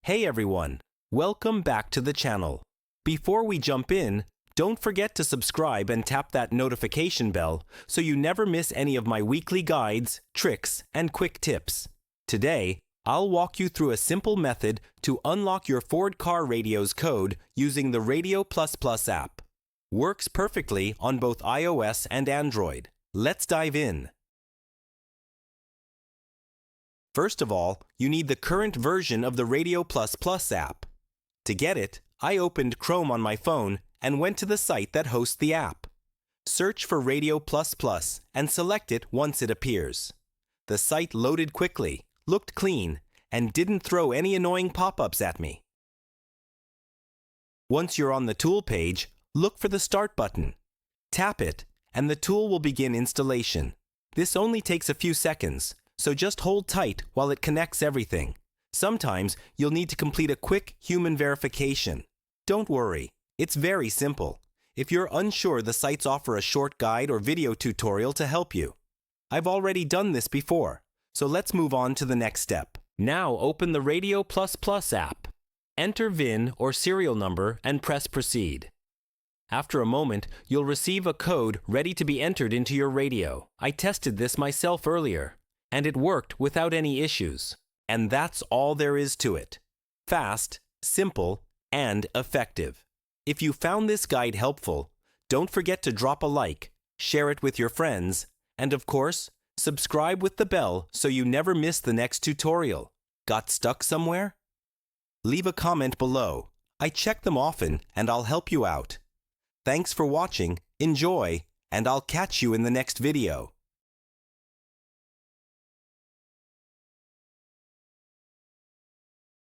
Hey everyone, welcome back to the channel. Before we jump in, don't forget to subscribe and tap that notification bell so you never miss any of my weekly guides, tricks, and quick tips. Today, I'll walk you through a simple method to unlock your Ford car radio's code using the Radio++ app. Works perfectly on both iOS and Android. Let's dive in. First of all, you need the current version of the Radio++ app. To get it, I opened Chrome on my phone and went to the site that hosts the app. Search for Radio++ and select it once it appears. The site loaded quickly, looked clean, and didn't throw any annoying pop-ups at me. Once you're on the tool page, look for the Start button. Tap it, and the tool will begin installation. This only takes a few seconds, so just hold tight while it connects everything. Sometimes you'll need to complete a quick human verification. Don't worry, it's very simple. If you're unsure, the sites offer a short guide or video tutorial to help you. I've already done this before, so let's move on to the next step. Now open the Radio++ app. Enter VIN or serial number and press Proceed. After a moment, you'll receive a code ready to be entered into your radio. I tested this myself earlier, and it worked without any issues. And that's all there is to it. Fast, simple, and effective. If you found this guide helpful, don't forget to drop a like, share it with your friends, and of course, subscribe with the bell so you never miss the next tutorial. Got stuck somewhere? Leave a comment below. I check them often and I'll help you out. Thanks for watching, enjoy, and I'll catch you in the next video.